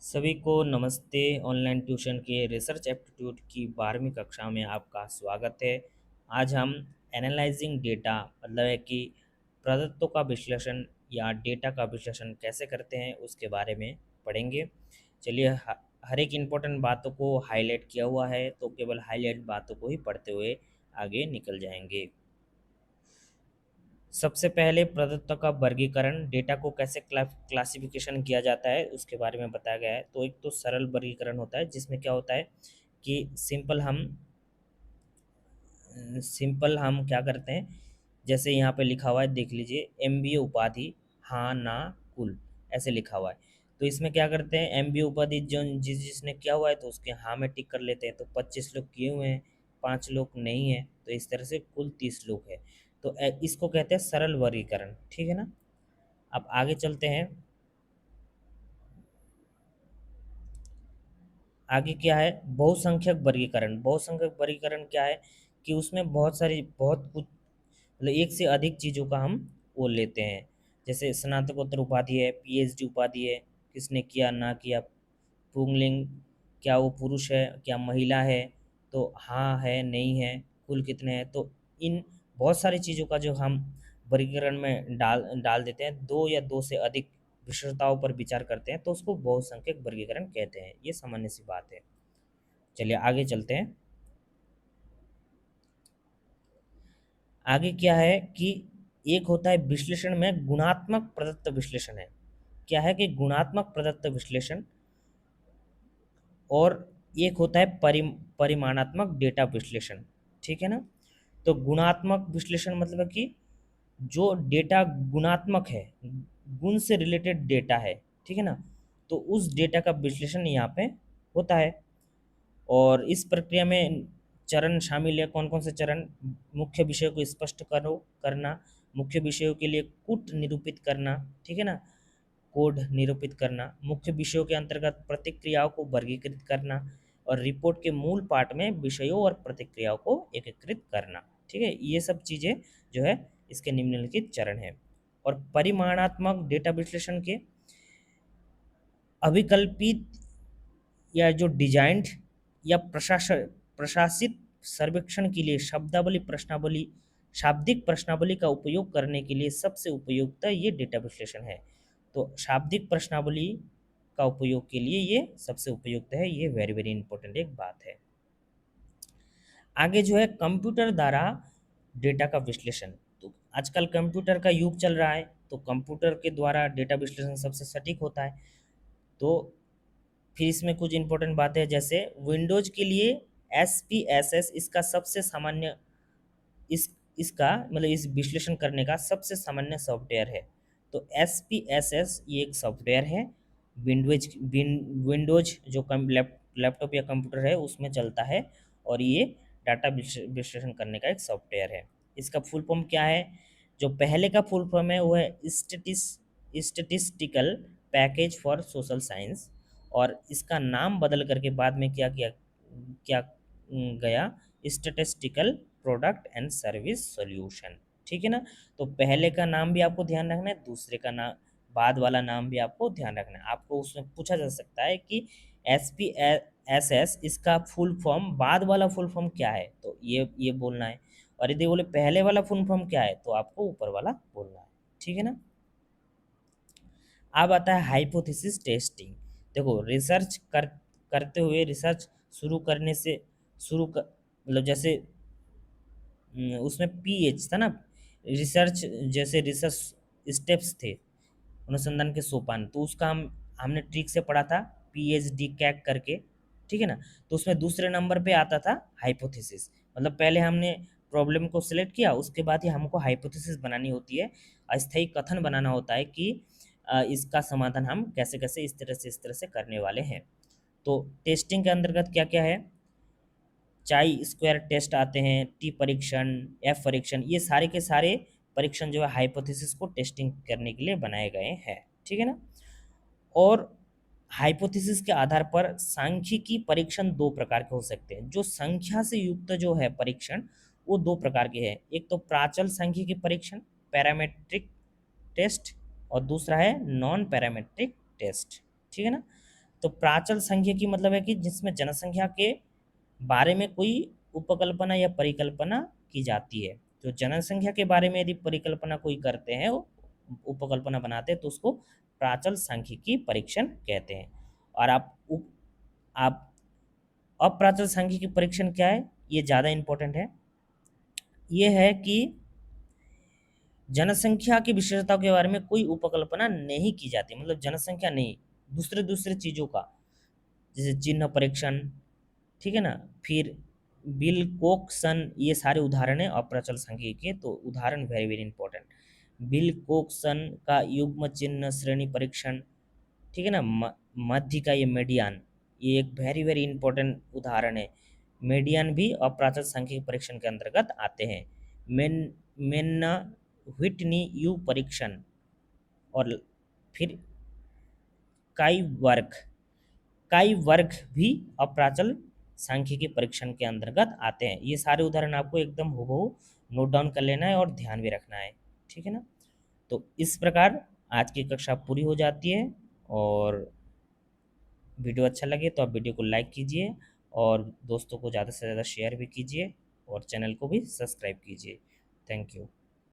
सभी को नमस्ते। ऑनलाइन ट्यूशन के रिसर्च एप्टीट्यूड की 12वीं कक्षा में आपका स्वागत है। आज हम एनालाइजिंग डेटा मतलब है कि प्रदत्तों का विश्लेषण या डेटा का विश्लेषण कैसे करते हैं उसके बारे में पढ़ेंगे। चलिए, हर एक इम्पोर्टेंट बातों को हाईलाइट किया हुआ है, तो केवल हाईलाइट बातों को ही पढ़ते हुए आगे निकल जाएंगे। सबसे पहले प्रदत्त का वर्गीकरण, डेटा को कैसे क्लासिफिकेशन किया जाता है उसके बारे में बताया गया है। तो एक तो सरल वर्गीकरण होता है जिसमें क्या होता है कि सिंपल हम क्या करते हैं, जैसे यहाँ पे लिखा हुआ है देख लीजिए, एमबीए उपाधि हाँ ना कुल, ऐसे लिखा हुआ है। तो इसमें क्या करते हैं, एमबीए उपाधि जो जिसने किया हुआ है तो उसके हाँ में टिक कर लेते हैं। तो 25 लोग किए हुए हैं, 5 लोग नहीं है, तो इस तरह से कुल 30 लोग है। तो इसको कहते हैं सरल वर्गीकरण, ठीक है ना। अब आगे चलते हैं। आगे क्या है, बहुसंख्यक वर्गीकरण। बहुसंख्यक वर्गीकरण क्या है कि उसमें बहुत कुछ मतलब एक से अधिक चीज़ों का हम वो लेते हैं। जैसे स्नातकोत्तर उपाधि है, पीएचडी उपाधि है, किसने किया ना किया, पुंगलिंग, क्या वो पुरुष है क्या महिला है, तो हाँ है नहीं है, कुल कितने हैं। तो इन बहुत सारी चीज़ों का जो हम वर्गीकरण में डाल डाल देते हैं, दो या दो से अधिक विशेषताओं पर विचार करते हैं, तो उसको बहुसंख्यक वर्गीकरण कहते हैं। ये सामान्य सी बात है। चलिए आगे चलते हैं। आगे क्या है कि एक होता है विश्लेषण में गुणात्मक प्रदत्त विश्लेषण है। क्या है कि गुणात्मक प्रदत्त विश्लेषण, और एक होता है परिमाणात्मक डेटा विश्लेषण, ठीक है ना। तो गुणात्मक विश्लेषण मतलब है कि जो डेटा गुणात्मक है, गुण से रिलेटेड डेटा है, ठीक है ना, तो उस डेटा का विश्लेषण यहाँ पे होता है। और इस प्रक्रिया में चरण शामिल है। कौन कौन से चरण, मुख्य विषय को स्पष्ट करना, मुख्य विषयों के लिए कूट निरूपित करना, ठीक है ना, कोड निरूपित करना, मुख्य विषयों के अंतर्गत प्रतिक्रियाओं को वर्गीकृत करना, और रिपोर्ट के मूल पाठ में विषयों और प्रतिक्रियाओं को एकीकृत करना, ठीक है। ये सब चीज़ें जो है इसके निम्नलिखित चरण है। और परिमाणात्मक डेटा विश्लेषण के अभिकल्पित या जो डिजाइंड या प्रशासित सर्वेक्षण के लिए शाब्दिक प्रश्नावली का उपयोग करने के लिए सबसे उपयुक्त ये डेटा विश्लेषण है। तो शाब्दिक प्रश्नावली का उपयोग के लिए ये सबसे उपयुक्त है। ये वेरी वेरी इंपॉर्टेंट एक बात है। आगे जो है कंप्यूटर द्वारा डेटा का विश्लेषण। तो आजकल कंप्यूटर का युग चल रहा है, तो कंप्यूटर के द्वारा डेटा विश्लेषण सबसे सटीक होता है। तो फिर इसमें कुछ इंपॉर्टेंट बातें हैं, जैसे विंडोज के लिए SPSS इसका सबसे सामान्य, इसका मतलब इस विश्लेषण करने का सबसे सामान्य सॉफ्टवेयर है। तो SPSS ये एक सॉफ्टवेयर है। विंडोज जो लैपटॉप या कंप्यूटर है उसमें चलता है, और ये डाटा विश्लेषण करने का एक सॉफ्टवेयर है। इसका फुल फॉर्म क्या है, जो पहले का फुल फॉर्म है वो है statistical package for social science, और इसका नाम बदल करके बाद में क्या गया, statistical product and service solution, ठीक है ना। तो पहले का नाम भी आपको ध्यान रखना है, दूसरे का नाम, बाद वाला नाम भी आपको ध्यान रखना है। आपको उसमें पूछा जा सकता है कि SPSS इसका फुल फॉर्म, बाद वाला फुल फॉर्म क्या है, तो ये बोलना है। और यदि बोले पहले वाला फुल फॉर्म क्या है, तो आपको ऊपर वाला बोलना है, ठीक है ना। अब आता है हाइपोथेसिस टेस्टिंग। देखो, करते हुए, रिसर्च शुरू करने से मतलब जैसे उसमें PH था ना, रिसर्च, जैसे रिसर्च स्टेप्स थे, अनुसंधान के सोपान, तो उसका हमने ट्रिक से पढ़ा था, PhD कैक करके, ठीक है ना। तो उसमें दूसरे नंबर पे आता था हाइपोथेसिस। मतलब पहले हमने प्रॉब्लम को सिलेक्ट किया, उसके बाद ही हमको हाइपोथेसिस बनानी होती है, अस्थायी कथन बनाना होता है कि इसका समाधान हम कैसे कैसे इस तरह से करने वाले हैं। तो टेस्टिंग के अंतर्गत क्या क्या है, चाई स्क्वायर टेस्ट आते हैं, टी परीक्षण, एफ परीक्षण, ये सारे के सारे परीक्षण जो है हाइपोथेसिस को टेस्टिंग करने के लिए बनाए गए हैं, ठीक है ना। और हाइपोथेसिस के आधार पर सांख्यिकी परीक्षण दो प्रकार के हो सकते हैं। जो संख्या से युक्त जो है परीक्षण, वो दो प्रकार के हैं। एक तो प्राचल सांख्यिकी परीक्षण, पैरामेट्रिक टेस्ट, और दूसरा है नॉन पैरामेट्रिक टेस्ट, ठीक है ना। तो प्राचल सांख्यिकी मतलब है कि जिसमें जनसंख्या के बारे में कोई उपकल्पना या परिकल्पना की जाती है। तो जनसंख्या के बारे में यदि परिकल्पना कोई करते हैं, उपकल्पना बनाते हैं, तो उसको प्राचल सांख्यिकी परीक्षण कहते हैं। और आप अप्राचल सांख्यिकी परीक्षण क्या है, ये ज़्यादा इंपॉर्टेंट है। ये है कि जनसंख्या की विशेषताओं के बारे में कोई उपकल्पना नहीं की जाती, मतलब जनसंख्या नहीं, दूसरे दूसरे चीज़ों का, जैसे चिन्ह परीक्षण, ठीक है ना, फिर विल्कोक्सन, ये सारे उदाहरण है अप्राचल सांख्यिकी के। तो उदाहरण वेरी वेरी इंपॉर्टेंट। विल्कोक्सन का युग्म चिन्ह श्रेणी परीक्षण, ठीक है ना, मध्य का ये मीडियन, ये एक वेरी वेरी इंपॉर्टेंट उदाहरण है। मीडियन भी अप्राचल सांख्यिकी परीक्षण के अंतर्गत आते हैं। मेन मेन्ना व्हिटनी यू परीक्षण, और फिर काई वर्ग, काई वर्ग भी अप्राचल सांख्यिकी परीक्षण के अंतर्गत आते हैं। ये सारे उदाहरण आपको एकदम हूबहू नोट डाउन कर लेना है और ध्यान भी रखना है, ठीक है ना। तो इस प्रकार आज की कक्षा पूरी हो जाती है। और वीडियो अच्छा लगे तो आप वीडियो को लाइक कीजिए, और दोस्तों को ज़्यादा से ज़्यादा शेयर भी कीजिए, और चैनल को भी सब्सक्राइब कीजिए। Thank you.